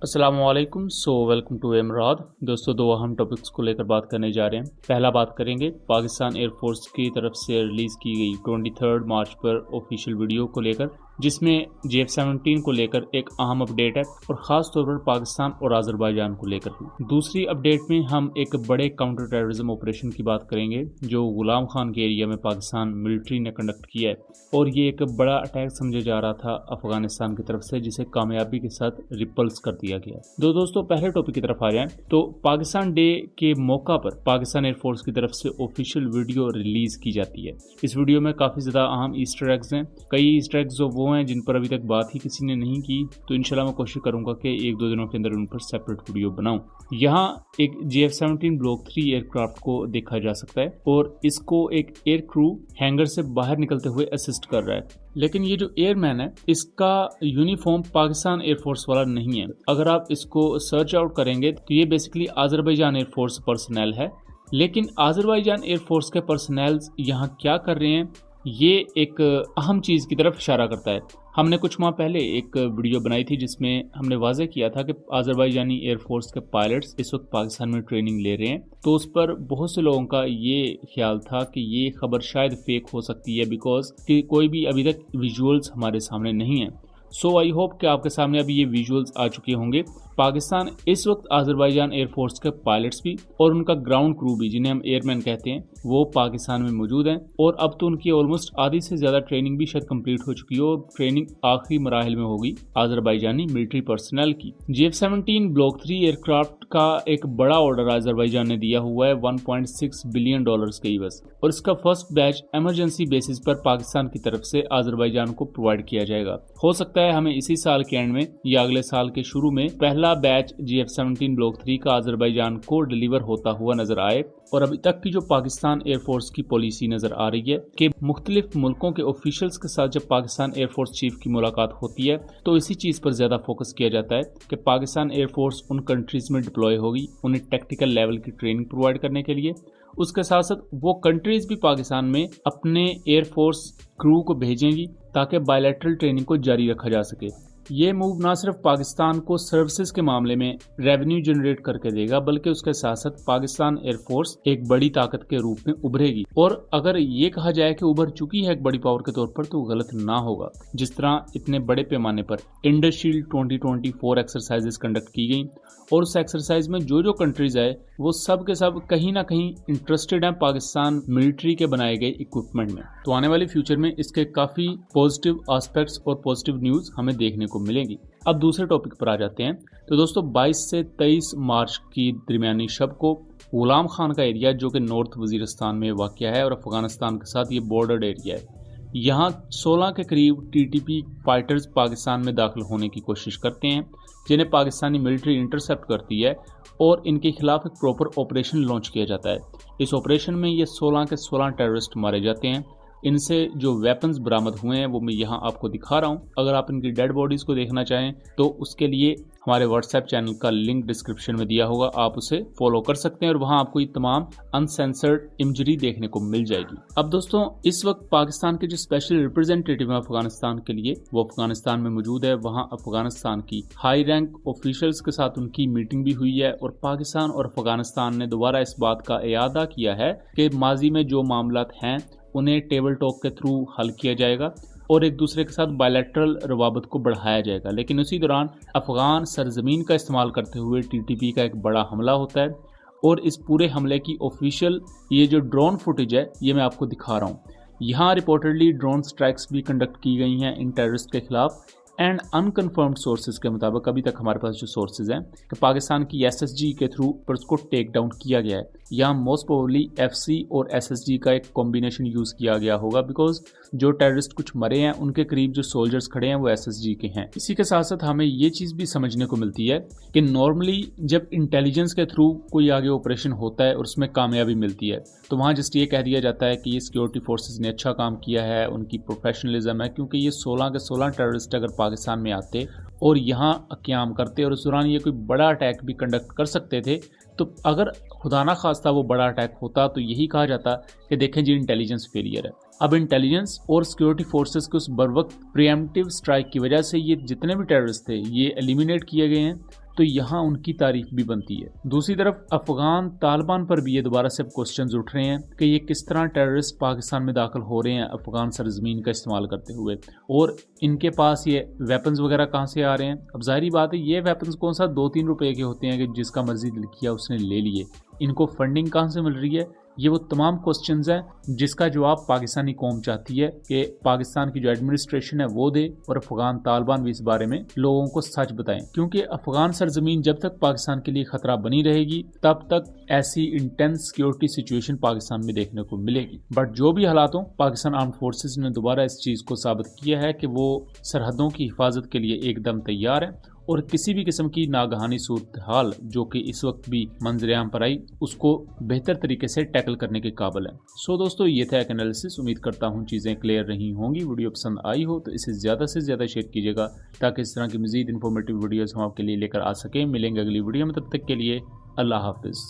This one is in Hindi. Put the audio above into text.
अस्सलामुअलैकुम। Welcome to Imrad. दोस्तों, दो अहम टॉपिक्स को लेकर बात करने जा रहे हैं। पहला बात करेंगे पाकिस्तान एयरफोर्स की तरफ से रिलीज़ की गई 23 मार्च पर ऑफिशियल वीडियो को लेकर, जिसमें JF-17 को लेकर एक अहम अपडेट है और ख़ास तौर पर पाकिस्तान और अज़रबैजान को लेकर। दूसरी अपडेट में हम एक बड़े काउंटर टेररिज्म ऑपरेशन की बात करेंगे जो गुलाम खान के एरिया में पाकिस्तान मिलिट्री ने कंडक्ट किया है, और ये एक बड़ा अटैक समझा जा रहा था अफगानिस्तान की तरफ से, जिसे कामयाबी के साथ रिपल्स कर दिया गया। दोस्तों, पहले टॉपिक की तरफ आ जाएं तो पाकिस्तान डे के मौका पर पाकिस्तान एयरफोर्स की तरफ से ऑफिशियल वीडियो रिलीज की जाती है। इस वीडियो में काफ़ी ज़्यादा अहम ईस्टर एग्स हैं। कई ईस्टर एग्स जो वो हैं जिन पर अभी तक बात ही किसी ने नहीं की, तो इंशाल्लाह मैं कोशिश करूंगा कि एक दो दिनों के अंदर उन पर सेपरेट वीडियो बनाऊं। यहाँ एक JF-17 ब्लॉक 3 एयरक्राफ्ट को देखा जा सकता है और इसको एक एयर क्रू हैंगर से बाहर निकलते हुए असिस्ट कर रहा है। लेकिन ये जो एयरमैन है, इसका यूनिफॉर्म पाकिस्तान एयरफोर्स वाला नहीं है। अगर आप इसको सर्च आउट करेंगे तो ये बेसिकली अज़रबैजान एयरफोर्स पर्सनल है। लेकिन अज़रबैजान एयरफोर्स के पर्सनल यहाँ क्या कर रहे हैं, ये एक अहम चीज़ की तरफ इशारा करता है। हमने कुछ माह पहले एक वीडियो बनाई थी जिसमें हमने वाज़ेह किया था कि अज़रबैजानी एयरफोर्स के पायलट्स इस वक्त पाकिस्तान में ट्रेनिंग ले रहे हैं। तो उस पर बहुत से लोगों का ये ख्याल था कि ये खबर शायद फेक हो सकती है, बिकॉज कि कोई भी अभी तक विजुअल्स हमारे सामने नहीं है। आई होप कि आपके सामने अभी ये विजुअल्स आ चुके होंगे। पाकिस्तान इस वक्त अज़रबैजान एयरफोर्स के पायलट्स भी और उनका ग्राउंड क्रू भी, जिन्हें हम एयरमैन कहते हैं, वो पाकिस्तान में मौजूद हैं। और अब तो उनकी ऑलमोस्ट आधी से ज़्यादा ट्रेनिंग भी शायद कंप्लीट हो चुकी है और ट्रेनिंग आखिरी मराहिल में होगी अज़रबैजानी मिलिट्री पर्सनल की। JF-17 ब्लॉक 3 एयरक्राफ्ट का एक बड़ा ऑर्डर अज़रबैजान ने दिया हुआ है $1.6 बिलियन के यूएस, और इसका फर्स्ट बैच इमरजेंसी बेसिस पर पाकिस्तान की तरफ से अज़रबैजान को प्रोवाइड किया जाएगा। हो सकता है हमें इसी साल के एंड में या अगले साल के शुरू में पहला बैच JF-17 ब्लॉक 3 का अज़रबैजान को डिलीवर होता हुआ नजर आए। और अभी तक की जो पाकिस्तान एयरफोर्स की पॉलिसी नजर आ रही है कि मुख्तलिफ मुल्कों के ऑफिशियल्स के साथ जब पाकिस्तान एयरफोर्स चीफ की मुलाकात होती है तो इसी चीज पर ज्यादा फोकस किया जाता है कि पाकिस्तान एयरफोर्स उन कंट्रीज में डिप्लॉय होगी उन्हें टेक्निकल लेवल की ट्रेनिंग प्रोवाइड करने के लिए। उसके साथ साथ वो कंट्रीज भी पाकिस्तान में अपने एयरफोर्स क्रू को भेजेंगी ताकि बायलैटरल ट्रेनिंग को जारी रखा जा सके। ये मूव ना सिर्फ पाकिस्तान को सर्विसेज के मामले में रेवेन्यू जनरेट करके देगा, बल्कि उसके साथ साथ पाकिस्तान एयरफोर्स एक बड़ी ताकत के रूप में उभरेगी। और अगर ये कहा जाए कि उभर चुकी है एक बड़ी पावर के तौर पर, तो गलत ना होगा। जिस तरह इतने बड़े पैमाने पर इंडस शील्ड 2024 एक्सरसाइजेस कंडक्ट की गई और उस एक्सरसाइज में जो जो कंट्रीज आए वो सब के सब कहीं ना कहीं इंटरेस्टेड हैं पाकिस्तान मिलिट्री के बनाए गए इक्विपमेंट में। तो आने वाले फ्यूचर में इसके काफी पॉजिटिव एस्पेक्ट्स और पॉजिटिव न्यूज हमें देखने को मिलेंगी। अब दूसरे टॉपिक पर आ जाते हैं। तो दोस्तों, 22 से 23 मार्च की दरमियानी शब को गुलाम खान का एरिया, जो कि नॉर्थ वजीरिस्तान में वाक़या है और अफगानिस्तान के साथ ये बॉर्डर एरिया है, यहाँ 16 के करीब TTP फाइटर्स पाकिस्तान में दाखिल होने की कोशिश करते हैं, जिन्हें पाकिस्तानी मिलिट्री इंटरसेप्ट करती है और इनके खिलाफ एक प्रॉपर ऑपरेशन लॉन्च किया जाता है। इस ऑपरेशन में ये 16 के 16 टेररिस्ट मारे जाते हैं। इनसे जो वेपन्स बरामद हुए हैं वो मैं यहाँ आपको दिखा रहा हूँ। अगर आप इनकी डेड बॉडीज़ को देखना चाहें तो उसके लिए हमारे व्हाट्सएप चैनल का लिंक डिस्क्रिप्शन में दिया होगा, आप उसे फॉलो कर सकते हैं और वहाँ आपको ये तमाम अनसेंसर्ड इमेजरी देखने को मिल जाएगी। अब दोस्तों, इस वक्त पाकिस्तान के जो स्पेशल रिप्रेजेंटेटिव है अफगानिस्तान के लिए, वो अफगानिस्तान में मौजूद है। वहाँ अफगानिस्तान की हाई रैंक ऑफिशियल्स के साथ उनकी मीटिंग भी हुई है और पाकिस्तान और अफगानिस्तान ने दोबारा इस बात का इयादा किया है कि माजी में जो मामलात हैं उन्हें टेबल टॉक के थ्रू हल किया जाएगा और एक दूसरे के साथ बायलैटरल रवाबत को बढ़ाया जाएगा। लेकिन उसी दौरान अफगान सरजमीन का इस्तेमाल करते हुए TTP का एक बड़ा हमला होता है और इस पूरे हमले की ऑफिशियल ये जो ड्रोन फुटेज है ये मैं आपको दिखा रहा हूँ। यहाँ रिपोर्टेडली ड्रोन स्ट्राइक्स भी कंडक्ट की गई हैं इन टेररिस्ट के खिलाफ। एंड अनकन्फर्म्ड सोर्सेज के मुताबिक, अभी तक हमारे पास जो सोर्सेज हैं, कि पाकिस्तान की SSG के थ्रू पर उसको टेक डाउन किया गया है। यहाँ मोस्ट प्रोबेबली FC और SSG का एक कॉम्बिनेशन यूज़ किया गया होगा, बिकॉज जो टेररिस्ट कुछ मरे हैं उनके करीब जो सोल्जर्स खड़े हैं वो SSG के हैं। इसी के साथ साथ हमें ये चीज़ भी समझने को मिलती है कि नॉर्मली जब इंटेलिजेंस के थ्रू कोई आगे ऑपरेशन होता है और उसमें कामयाबी मिलती है तो वहाँ जस्ट ये कह दिया जाता है कि ये सिक्योरिटी फोर्सेज ने अच्छा काम किया है, उनकी प्रोफेशनलिज्म है, क्योंकि ये 16 के 16 टेररिस्ट अगर पाकिस्तान में आते और यहाँ क़याम करते और उस दौरान ये कोई बड़ा अटैक भी कंडक्ट कर सकते थे, तो अगर खुदा ना खास्ता वो बड़ा अटैक होता तो यही कहा जाता कि देखें जी इंटेलिजेंस फेलियर है। अब इंटेलिजेंस और सिक्योरिटी फोर्सेस के उस बर वक्त प्रीएम्प्टिव स्ट्राइक की वजह से ये जितने भी टेररिस्ट थे ये एलिमिनेट किए गए हैं। तो यहाँ उनकी तारीफ भी बनती है। दूसरी तरफ अफगान तालिबान पर भी ये दोबारा से क्वेश्चंस उठ रहे हैं कि ये किस तरह टेररिस्ट पाकिस्तान में दाखिल हो रहे हैं अफगान सरजमीन का इस्तेमाल करते हुए, और इनके पास ये वेपन्स वगैरह कहाँ से आ रहे हैं। अब जाहिर बात है ये वेपन्स कौन सा 2-3 रुपए के होते हैं कि जिसका मर्जी दिल किया उसने ले लिए, इनको फंडिंग कहाँ से मिल रही है, ये वो तमाम क्वेश्चंस हैं जिसका जवाब पाकिस्तानी कौम चाहती है कि पाकिस्तान की जो एडमिनिस्ट्रेशन है वो दे और अफगान तालिबान भी इस बारे में लोगों को सच बताएं, क्योंकि अफगान सरजमीन जब तक पाकिस्तान के लिए खतरा बनी रहेगी तब तक ऐसी इंटेंस सिक्योरिटी सिचुएशन पाकिस्तान में देखने को मिलेगी। बट जो भी हालात हो, पाकिस्तान आर्म्ड फोर्सेस ने दोबारा इस चीज को साबित किया है कि वो सरहदों की हिफाजत के लिए एकदम तैयार है और किसी भी किस्म की नागहानी सूरत हाल जो कि इस वक्त भी मंजरेआम पर आई उसको बेहतर तरीके से टैकल करने के काबिल है। सो दोस्तों, ये था एक एनालिसिस। उम्मीद करता हूँ चीज़ें क्लियर रही होंगी। वीडियो पसंद आई हो तो इसे ज़्यादा से ज़्यादा शेयर कीजिएगा ताकि इस तरह की मज़ीद इन्फॉर्मेटिव वीडियोज़ हम आपके लिए लेकर आ सकें। मिलेंगे अगली वीडियो में, तब तक के लिए अल्लाह हाफिज़।